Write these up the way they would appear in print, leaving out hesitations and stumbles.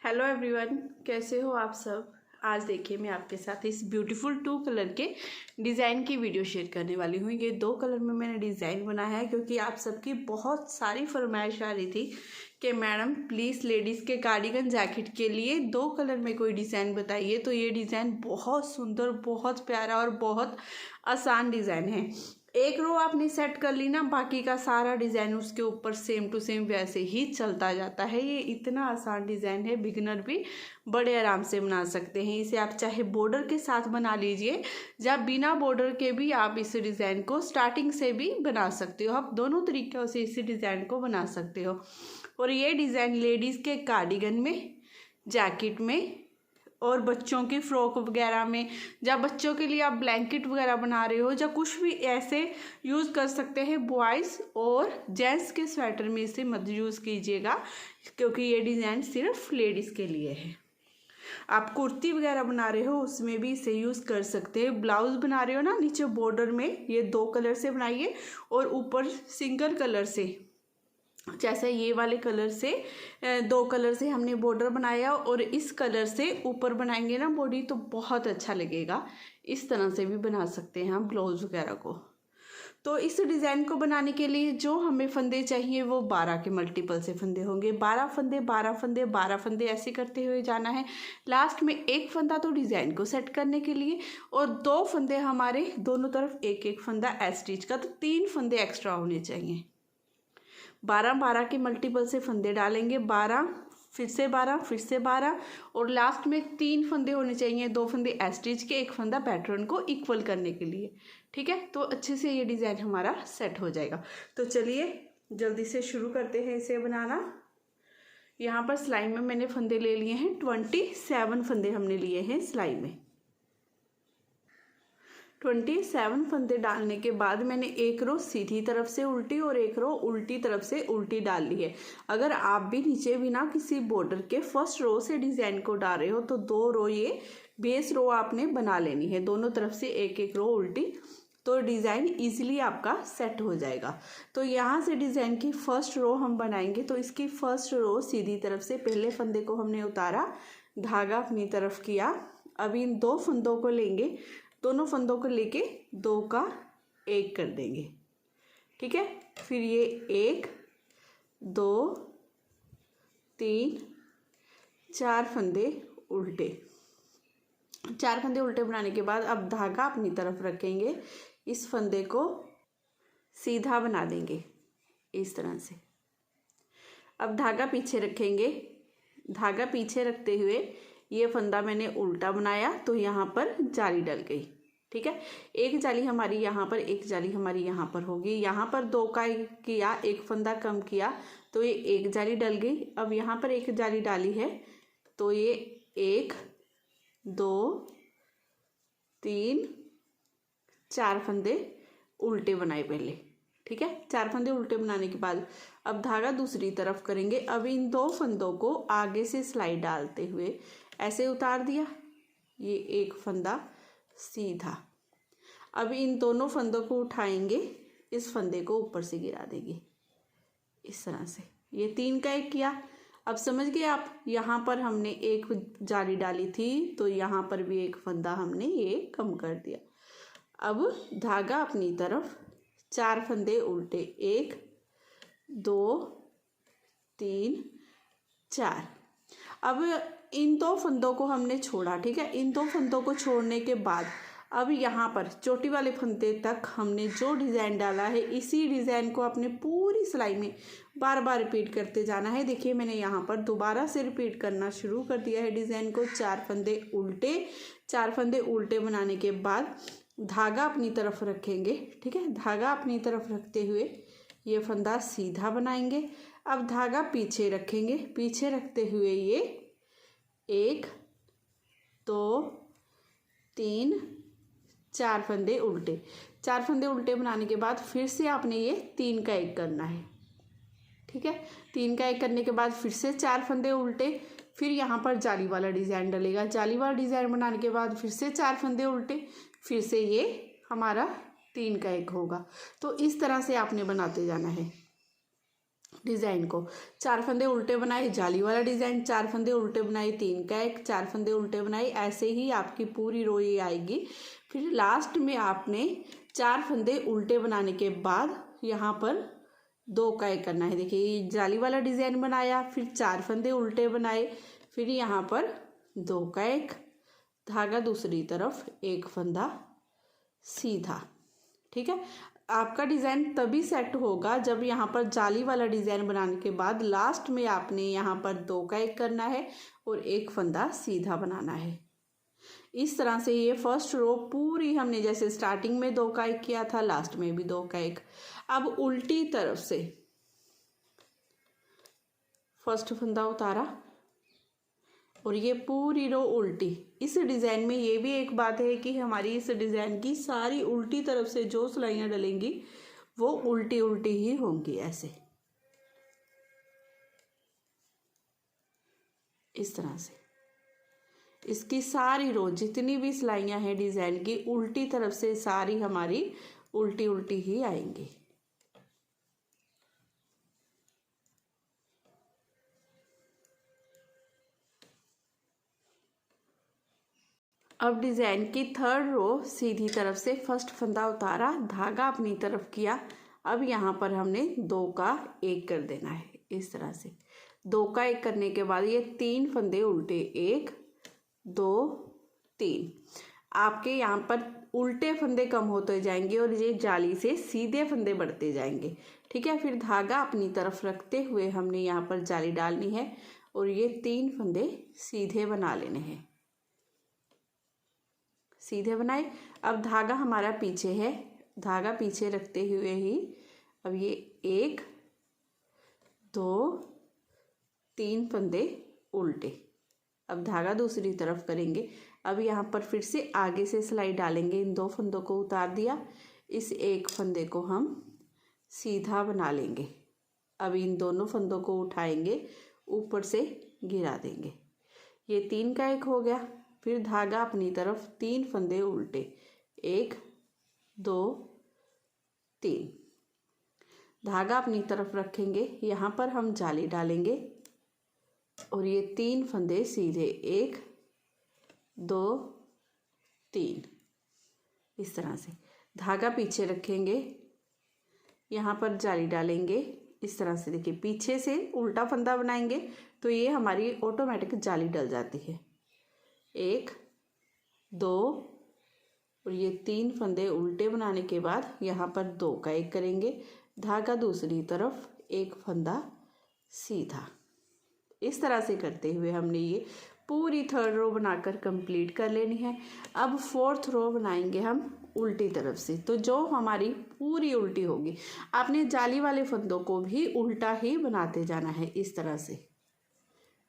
Hello everyone, कैसे हो आप सब। आज देखिए मैं आपके साथ इस ब्यूटीफुल 2 कलर के डिज़ाइन की वीडियो शेयर करने वाली हूँ। ये 2 कलर में मैंने डिज़ाइन बनाया है क्योंकि आप सबकी बहुत सारी फरमाइश आ रही थी कि मैडम प्लीज़ लेडीज़ के कार्डिगन जैकेट के लिए 2 कलर में कोई डिज़ाइन बताइए। तो ये डिज़ाइन बहुत सुंदर, बहुत प्यारा और बहुत आसान डिज़ाइन है। एक रो आपने सेट कर ली ना, बाकी का सारा डिज़ाइन उसके ऊपर सेम टू सेम वैसे ही चलता जाता है। ये इतना आसान डिज़ाइन है, बिगिनर भी बड़े आराम से बना सकते हैं। इसे आप चाहे बॉर्डर के साथ बना लीजिए या बिना बॉर्डर के भी आप इस डिज़ाइन को स्टार्टिंग से भी बना सकते हो। आप दोनों तरीक़ों से इस डिज़ाइन को बना सकते हो। और ये डिज़ाइन लेडीज़ के कार्डिगन में, जैकेट में और बच्चों की फ्रॉक वगैरह में, या बच्चों के लिए आप ब्लैंकेट वगैरह बना रहे हो या कुछ भी ऐसे यूज़ कर सकते हैं। बॉयज़ और जेंट्स के स्वेटर में इसे मत यूज़ कीजिएगा क्योंकि ये डिज़ाइन सिर्फ लेडीज़ के लिए है। आप कुर्ती वगैरह बना रहे हो उसमें भी इसे यूज़ कर सकते हैं। ब्लाउज़ बना रहे हो ना, नीचे बॉर्डर में ये 2 कलर से बनाइए और ऊपर सिंगल कलर से, जैसे ये वाले कलर से 2 कलर से हमने बॉर्डर बनाया और इस कलर से ऊपर बनाएंगे ना बॉडी, तो बहुत अच्छा लगेगा। इस तरह से भी बना सकते हैं हम ब्लाउज वगैरह को। तो इस डिज़ाइन को बनाने के लिए जो हमें फंदे चाहिए वो 12 के मल्टीपल से फंदे होंगे। 12 फंदे 12 फंदे 12 फंदे ऐसे करते हुए जाना है। लास्ट में एक फंदा तो डिज़ाइन को सेट करने के लिए और 2 फंदे हमारे दोनों तरफ एक एक फंदा एस्टिच का, तो 3 फंदे एक्स्ट्रा होने चाहिए। 12 के मल्टीपल से फंदे डालेंगे, 12 फिर से 12 फिर से 12 और लास्ट में 3 फंदे होने चाहिए। 2 फंदे एस्टिच के, एक फंदा पैटर्न को इक्वल करने के लिए। ठीक है, तो अच्छे से ये डिज़ाइन हमारा सेट हो जाएगा। तो चलिए जल्दी से शुरू करते हैं इसे बनाना। यहाँ पर सिलाई में मैंने फंदे ले लिए हैं 27 फंदे हमने लिए हैं सिलाई में। 27 फंदे डालने के बाद मैंने एक रो सीधी तरफ से उल्टी और एक रो उल्टी तरफ से उल्टी डाल ली है। अगर आप भी नीचे बिना किसी बॉर्डर के फर्स्ट रो से डिज़ाइन को डाल रहे हो तो 2 रो ये बेस रो आपने बना लेनी है, दोनों तरफ से एक एक रो उल्टी, तो डिज़ाइन इजीली आपका सेट हो जाएगा। तो यहाँ से डिज़ाइन की फर्स्ट रो हम बनाएंगे। तो इसकी फर्स्ट रो सीधी तरफ से पहले फंदे को हमने उतारा, धागा अपनी तरफ किया। अब इन 2 फंदों को लेंगे, दोनों फंदों को लेके 2 का 1 कर देंगे। ठीक है, फिर ये 1 2 3 4 फंदे उल्टे। 4 फंदे उल्टे बनाने के बाद अब धागा अपनी तरफ रखेंगे, इस फंदे को सीधा बना देंगे इस तरह से। अब धागा पीछे रखेंगे, धागा पीछे रखते हुए ये फंदा मैंने उल्टा बनाया तो यहाँ पर जाली डल गई। ठीक है, एक जाली हमारी यहाँ पर, एक जाली हमारी यहाँ पर होगी। यहाँ पर 2 का किया, एक फंदा कम किया तो ये एक जाली डल गई। अब यहाँ पर एक जाली डाली है तो ये 1 2 3 4 फंदे उल्टे बनाए पहले। ठीक है, 4 फंदे उल्टे बनाने के बाद अब धागा दूसरी तरफ करेंगे। अब इन 2 फंदों को आगे से सिलाई डालते हुए ऐसे उतार दिया, ये एक फंदा सीधा। अब इन दोनों फंदों को उठाएंगे, इस फंदे को ऊपर से गिरा देंगे इस तरह से। ये 3 का 1 किया। अब समझ गए आप, यहाँ पर हमने एक जाली डाली थी तो यहाँ पर भी एक फंदा हमने ये कम कर दिया। अब धागा अपनी तरफ, 4 फंदे उल्टे, 1 2 3 4। अब इन 2 फंदों को हमने छोड़ा। ठीक है, इन 2 फंदों को छोड़ने के बाद अब यहाँ पर चोटी वाले फंदे तक हमने जो डिज़ाइन डाला है, इसी डिज़ाइन को अपने पूरी सिलाई में बार बार रिपीट करते जाना है। देखिए मैंने यहाँ पर दोबारा से रिपीट करना शुरू कर दिया है डिज़ाइन को। 4 फंदे उल्टे, 4 फंदे उल्टे बनाने के बाद धागा अपनी तरफ रखेंगे। ठीक है, धागा अपनी तरफ रखते हुए ये फंदा सीधा बनाएंगे। अब धागा पीछे रखेंगे, पीछे रखते हुए ये 1 2 3 4 फंदे उल्टे। 4 फंदे उल्टे बनाने के बाद फिर से आपने ये 3 का 1 करना है। ठीक है, 3 का 1 करने के बाद फिर से 4 फंदे उल्टे, फिर यहाँ पर जाली वाला डिज़ाइन डलेगा। जाली वाला डिज़ाइन बनाने के बाद फिर से 4 फंदे उल्टे, फिर से ये हमारा 3 का 1 होगा। तो इस तरह से आपने बनाते जाना है। डिज़ाइन को। 4 फंदे उल्टे बनाए, जाली वाला डिज़ाइन, 4 फंदे उल्टे बनाए, 3 का एक, 4 फंदे उल्टे बनाए, ऐसे ही आपकी पूरी रो ये आएगी। फिर लास्ट में आपने 4 फंदे उल्टे बनाने के बाद यहाँ पर 2 का एक करना है। देखिए ये जाली वाला डिज़ाइन बनाया, फिर 4 फंदे उल्टे बनाए, फिर यहाँ पर 2 का एक, धागा दूसरी तरफ, एक फंदा सीधा। ठीक है, आपका डिज़ाइन तभी सेट होगा जब यहाँ पर जाली वाला डिज़ाइन बनाने के बाद लास्ट में आपने यहाँ पर 2 का एक करना है और एक फंदा सीधा बनाना है। इस तरह से ये फर्स्ट रो पूरी हमने जैसे स्टार्टिंग में 2 का एक किया था, लास्ट में भी 2 का एक। अब उल्टी तरफ से फर्स्ट फंदा उतारा और ये पूरी रो उल्टी। इस डिज़ाइन में ये भी एक बात है कि हमारी इस डिज़ाइन की सारी उल्टी तरफ से जो सिलाइयाँ डलेंगी वो उल्टी उल्टी ही होंगी, ऐसे इस तरह से। इसकी सारी रो जितनी भी सिलाइयाँ हैं डिज़ाइन की, उल्टी तरफ से सारी हमारी उल्टी उल्टी ही आएंगी। अब डिज़ाइन की थर्ड रो सीधी तरफ से फर्स्ट फंदा उतारा, धागा अपनी तरफ किया। अब यहाँ पर हमने 2 का एक कर देना है, इस तरह से। 2 का एक करने के बाद ये 3 फंदे उल्टे, 1 2 3। आपके यहाँ पर उल्टे फंदे कम होते जाएंगे और ये जाली से सीधे फंदे बढ़ते जाएंगे। ठीक है, फिर धागा अपनी तरफ रखते हुए हमने यहाँ पर जाली डालनी है और ये 3 फंदे सीधे बना लेने हैं। सीधे बनाए। अब धागा हमारा पीछे है, धागा पीछे रखते हुए ही अब ये 1 2 3 फंदे उल्टे। अब धागा दूसरी तरफ करेंगे। अब यहाँ पर फिर से आगे से सिलाई डालेंगे, इन 2 फंदों को उतार दिया, इस एक फंदे को हम सीधा बना लेंगे। अब इन दोनों फंदों को उठाएंगे, ऊपर से गिरा देंगे। ये 3 का एक हो गया। फिर धागा अपनी तरफ, 3 फंदे उल्टे, 1 2 3। धागा अपनी तरफ रखेंगे, यहाँ पर हम जाली डालेंगे और ये 3 फंदे सीधे, 1 2 3, इस तरह से। धागा पीछे रखेंगे, यहाँ पर जाली डालेंगे, इस तरह से। देखिए पीछे से उल्टा फंदा बनाएंगे तो ये हमारी ऑटोमेटिक जाली डल जाती है। 1 2 और ये 3 फंदे उल्टे बनाने के बाद यहाँ पर 2 का एक करेंगे, धागा दूसरी तरफ, एक फंदा सीधा। इस तरह से करते हुए हमने ये पूरी थर्ड रो बनाकर कंप्लीट कर लेनी है। अब फोर्थ रो बनाएंगे हम उल्टी तरफ से, तो जो हमारी पूरी उल्टी होगी। आपने जाली वाले फंदों को भी उल्टा ही बनाते जाना है, इस तरह से।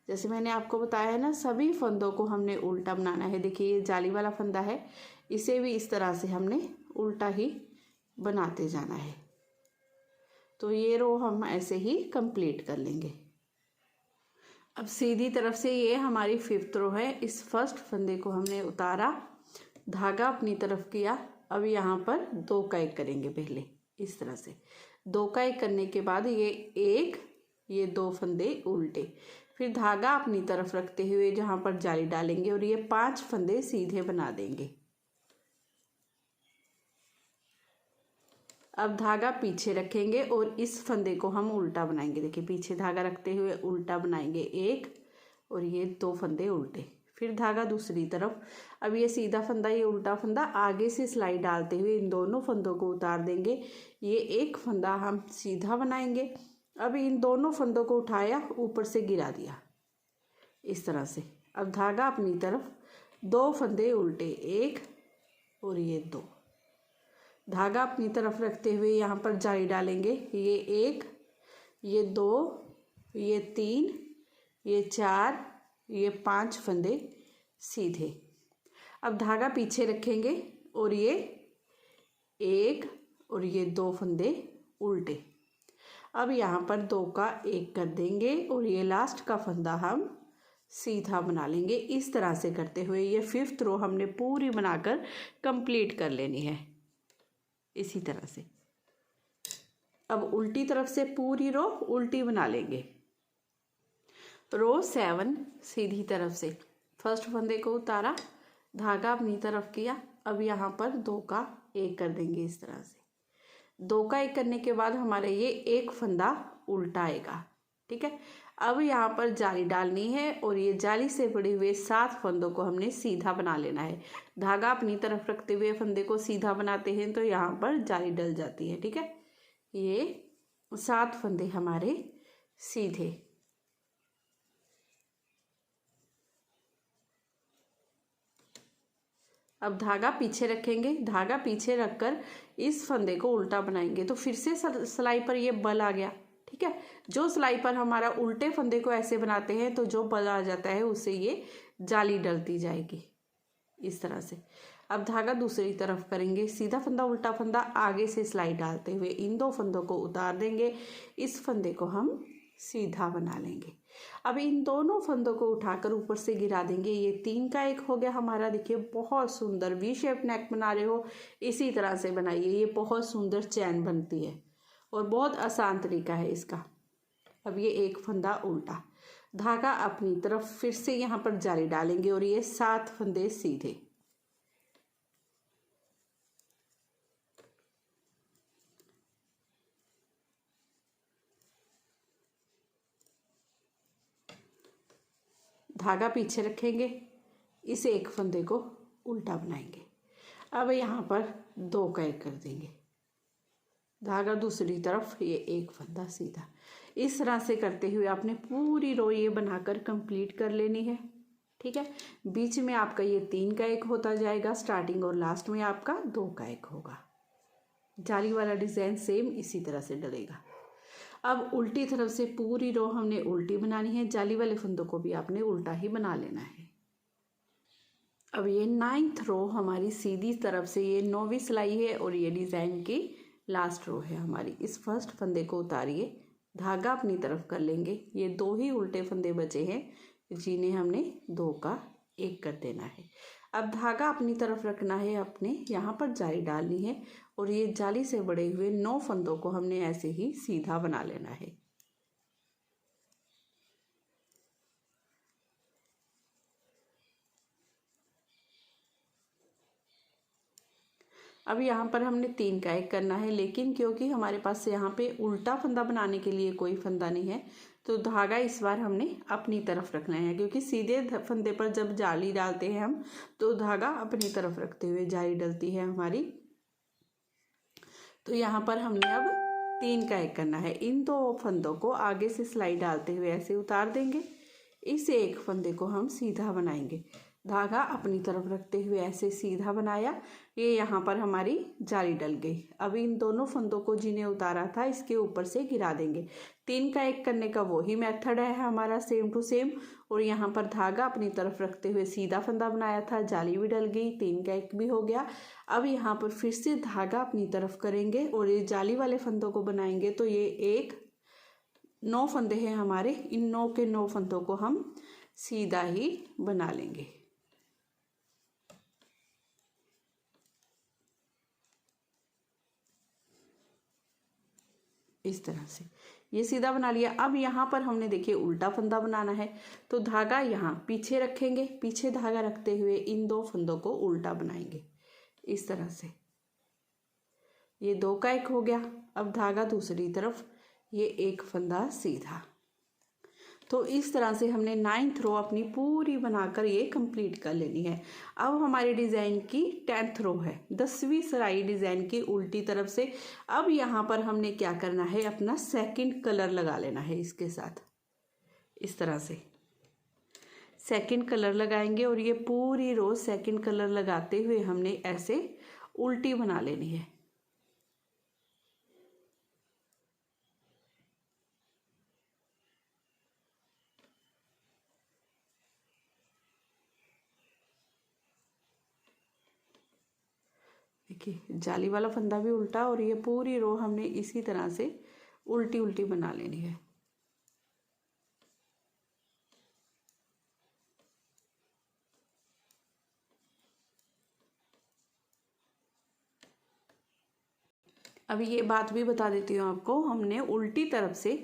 जैसे मैंने आपको बताया है ना, सभी फंदों को हमने उल्टा बनाना है। देखिए ये जाली वाला फंदा है, इसे भी इस तरह से हमने उल्टा ही बनाते जाना है। तो ये रो हम ऐसे ही कंप्लीट कर लेंगे। अब सीधी तरफ से ये हमारी 5th रो है। इस फर्स्ट फंदे को हमने उतारा, धागा अपनी तरफ किया। अब यहाँ पर 2 का एक करेंगे पहले, इस तरह से। 2 का एक करने के बाद ये 1 ये 2 फंदे उल्टे, फिर धागा अपनी तरफ रखते हुए जहाँ पर जाली डालेंगे और ये 5 फंदे सीधे बना देंगे। अब धागा पीछे रखेंगे और इस फंदे को हम उल्टा बनाएंगे। देखिए पीछे धागा रखते हुए उल्टा बनाएंगे, 1 और ये 2 फंदे उल्टे, फिर धागा दूसरी तरफ। अब ये सीधा फंदा, ये उल्टा फंदा, आगे से सिलाई डालते हुए इन दोनों फंदों को उतार देंगे। ये एक फंदा हम सीधा बनाएंगे। अब इन दोनों फंदों को उठाया, ऊपर से गिरा दिया, इस तरह से। अब धागा अपनी तरफ, 2 फंदे उल्टे, 1 और ये 2। धागा अपनी तरफ रखते हुए यहाँ पर जाली डालेंगे। ये 1 ये 2 ये 3 ये 4 ये 5 फंदे सीधे। अब धागा पीछे रखेंगे और ये 1 और ये 2 फंदे उल्टे। अब यहाँ पर 2 का एक कर देंगे और ये लास्ट का फंदा हम सीधा बना लेंगे। इस तरह से करते हुए ये 5th रो हमने पूरी बनाकर कंप्लीट कर लेनी है, इसी तरह से। अब उल्टी तरफ से पूरी रो उल्टी बना लेंगे। रो 7 सीधी तरफ से फर्स्ट फंदे को उतारा, धागा अपनी तरफ किया। अब यहाँ पर 2 का 1 कर देंगे इस तरह से। 2 का 1 करने के बाद हमारे ये एक फंदा उल्टा आएगा, ठीक है। अब यहाँ पर जाली डालनी है और ये जाली से पड़े हुए 7 फंदों को हमने सीधा बना लेना है। धागा अपनी तरफ रखते हुए फंदे को सीधा बनाते हैं तो यहाँ पर जाली डल जाती है, ठीक है। ये 7 फंदे हमारे सीधे। अब धागा पीछे रखेंगे, धागा पीछे रखकर इस फंदे को उल्टा बनाएंगे तो फिर से सिलाई पर ये बल आ गया, ठीक है। जो सिलाई पर हमारा उल्टे फंदे को ऐसे बनाते हैं तो जो बल आ जाता है उससे ये जाली डलती जाएगी इस तरह से। अब धागा दूसरी तरफ करेंगे, सीधा फंदा उल्टा फंदा, आगे से सिलाई डालते हुए इन 2 फंदों को उतार देंगे। इस फंदे को हम सीधा बना लेंगे। अब इन दोनों फंदों को उठाकर ऊपर से गिरा देंगे। ये 3 का 1 हो गया हमारा। देखिए बहुत सुंदर वी शेप नेक बना रहे हो, इसी तरह से बनाइए। ये बहुत सुंदर चैन बनती है और बहुत आसान तरीका है इसका। अब ये एक फंदा उल्टा, धागा अपनी तरफ, फिर से यहाँ पर जाली डालेंगे और ये 7 फंदे सीधे। धागा पीछे रखेंगे, इस एक फंदे को उल्टा बनाएंगे। अब यहाँ पर 2 का 1 कर देंगे, धागा दूसरी तरफ, ये एक फंदा सीधा। इस तरह से करते हुए आपने पूरी रो ये बनाकर कंप्लीट कर लेनी है, ठीक है। बीच में आपका ये 3 का 1 होता जाएगा स्टार्टिंग और लास्ट में आपका 2 का 1 होगा। जाली वाला डिज़ाइन सेम इसी तरह से डलेगा। अब उल्टी तरफ से पूरी रो हमने उल्टी बनानी है, जाली वाले फंदों को भी आपने उल्टा ही बना लेना है। अब ये 9th रो हमारी सीधी तरफ से ये 9वीं सिलाई है और ये डिज़ाइन की लास्ट रो है हमारी। इस फर्स्ट फंदे को उतारिए, धागा अपनी तरफ कर लेंगे। ये 2 ही उल्टे फंदे बचे हैं जिन्हें हमने 2 का 1 कर देना है। अब धागा अपनी तरफ रखना है, अपने यहाँ पर जाली डालनी है और ये जाली से बड़े हुए 9 फंदों को हमने ऐसे ही सीधा बना लेना है। अब यहाँ पर हमने 3 का 1 करना है, लेकिन क्योंकि हमारे पास यहाँ पे उल्टा फंदा बनाने के लिए कोई फंदा नहीं है तो धागा इस बार हमने अपनी तरफ रखना है, क्योंकि सीधे फंदे पर जब जाली डालते हैं हम तो धागा अपनी तरफ रखते हुए जाली डलती है हमारी। तो यहाँ पर हमने अब 3 का 1 करना है। इन 2 फंदों को आगे से सिलाई डालते हुए ऐसे उतार देंगे। इस एक फंदे को हम सीधा बनाएंगे, धागा अपनी तरफ रखते हुए ऐसे सीधा बनाया। ये यहाँ पर हमारी जाली डल गई। अब इन दोनों फंदों को जिन्हें उतारा था इसके ऊपर से गिरा देंगे। 3 का 1 करने का वही मेथड है हमारा, सेम टू सेम। और यहाँ पर धागा अपनी तरफ रखते हुए सीधा फंदा बनाया था, जाली भी डल गई, 3 का 1 भी हो गया। अब यहाँ पर फिर से धागा अपनी तरफ करेंगे और ये जाली वाले फंदों को बनाएंगे। तो ये 9 फंदे हैं हमारे, इन 9 के 9 फंदों को हम सीधा ही बना लेंगे इस तरह से। ये सीधा बना लिया। अब यहाँ पर हमने देखिए उल्टा फंदा बनाना है तो धागा यहाँ पीछे रखेंगे, पीछे धागा रखते हुए इन 2 फंदों को उल्टा बनाएंगे इस तरह से। ये 2 का 1 हो गया। अब धागा दूसरी तरफ, ये एक फंदा सीधा। तो इस तरह से हमने 9th रो अपनी पूरी बनाकर ये कंप्लीट कर लेनी है। अब हमारे डिज़ाइन की 10th रो है, 10वीं सिलाई डिज़ाइन की उल्टी तरफ से। अब यहाँ पर हमने क्या करना है, अपना सेकंड कलर लगा लेना है इसके साथ, इस तरह से सेकंड कलर लगाएंगे और ये पूरी रो सेकंड कलर लगाते हुए हमने ऐसे उल्टी बना लेनी है। देखिए जाली वाला फंदा भी उल्टा और ये पूरी रो हमने इसी तरह से उल्टी उल्टी बना लेनी है। अभी ये बात भी बता देती हूँ आपको, हमने उल्टी तरफ से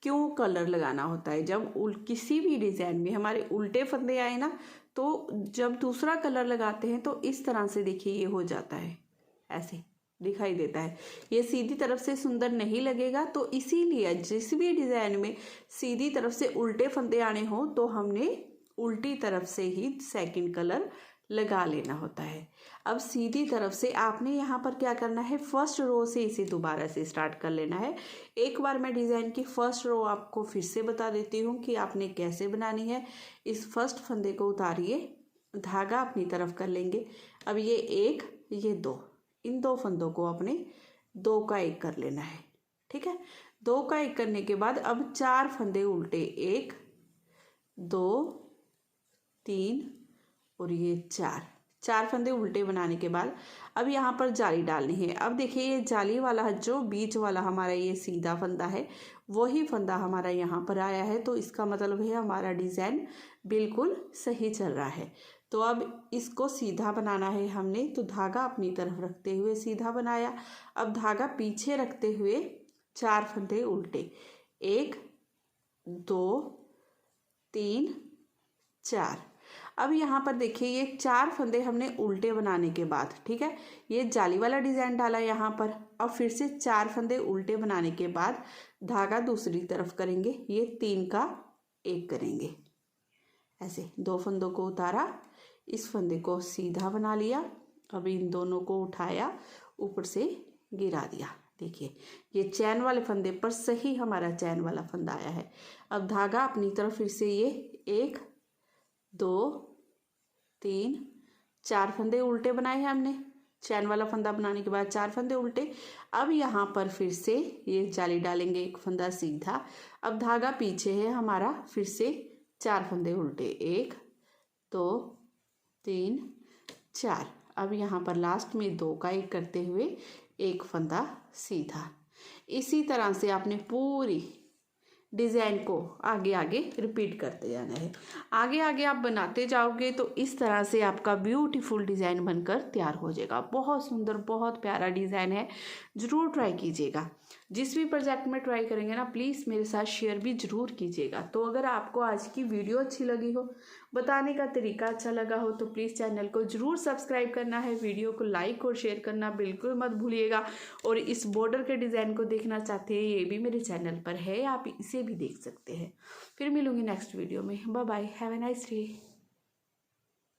क्यों कलर लगाना होता है। जब किसी भी डिज़ाइन में हमारे उल्टे फंदे आए ना, तो जब दूसरा कलर लगाते हैं तो इस तरह से देखिए ये हो जाता है, ऐसे दिखाई देता है, ये सीधी तरफ से सुंदर नहीं लगेगा। तो इसीलिए जिस भी डिज़ाइन में सीधी तरफ से उल्टे फंदे आने हो तो हमने उल्टी तरफ से ही सेकंड कलर लगा लेना होता है। अब सीधी तरफ से आपने यहाँ पर क्या करना है, फर्स्ट रो से इसे दोबारा से स्टार्ट कर लेना है। एक बार मैं डिज़ाइन की फर्स्ट रो आपको फिर से बता देती हूँ कि आपने कैसे बनानी है। इस फर्स्ट फंदे को उतारिए, धागा अपनी तरफ कर लेंगे। अब ये एक, ये दो, इन दो फंदों को अपने 2 का 1 कर लेना है। ठीक है, 2 का 1 करने के बाद अब 4 फंदे उल्टे, 1 2 3 और ये 4 फंदे उल्टे बनाने के बाद अब यहाँ पर जाली डालनी है। अब देखिए ये जाली वाला जो बीच वाला हमारा ये सीधा फंदा है, वही फंदा हमारा यहाँ पर आया है, तो इसका मतलब है हमारा डिज़ाइन बिल्कुल सही चल रहा है। तो अब इसको सीधा बनाना है हमने, तो धागा अपनी तरफ रखते हुए सीधा बनाया। अब धागा पीछे रखते हुए 4 फंदे उल्टे, 1 2 3 4। अब यहाँ पर देखिए ये 4 फंदे हमने उल्टे बनाने के बाद, ठीक है, ये जाली वाला डिज़ाइन डाला यहाँ पर। अब फिर से 4 फंदे उल्टे बनाने के बाद धागा दूसरी तरफ करेंगे, ये 3 का 1 करेंगे, ऐसे 2 फंदों को उतारा, इस फंदे को सीधा बना लिया। अब इन दोनों को उठाया, ऊपर से गिरा दिया। देखिए ये चैन वाले फंदे पर सही हमारा चैन वाला फंदा आया है। अब धागा अपनी तरफ फिर से ये 1 2 3 4 फंदे उल्टे बनाए हैं हमने, चैन वाला फंदा बनाने के बाद 4 फंदे उल्टे। अब यहाँ पर फिर से ये जाली डालेंगे, 1 फंदा सीधा। अब धागा पीछे है हमारा, फिर से 4 फंदे उल्टे, 1 2 3 4। अब यहाँ पर लास्ट में 2 का 1 करते हुए 1 फंदा सीधा। इसी तरह से आपने पूरी डिज़ाइन को आगे आगे रिपीट करते जाना है। आगे आगे आप बनाते जाओगे तो इस तरह से आपका ब्यूटीफुल डिज़ाइन बनकर तैयार हो जाएगा। बहुत सुंदर, बहुत प्यारा डिज़ाइन है, ज़रूर ट्राई कीजिएगा। जिस भी प्रोजेक्ट में ट्राई करेंगे ना, प्लीज़ मेरे साथ शेयर भी ज़रूर कीजिएगा। तो अगर आपको आज की वीडियो अच्छी लगी हो, बताने का तरीका अच्छा लगा हो, तो प्लीज़ चैनल को ज़रूर सब्सक्राइब करना है, वीडियो को लाइक और शेयर करना बिल्कुल मत भूलिएगा। और इस बॉर्डर के डिज़ाइन को देखना चाहते हैं, ये भी मेरे चैनल पर है, आप इसे भी देख सकते हैं। फिर मिलूंगी नेक्स्ट वीडियो में। Bye bye, have a nice day.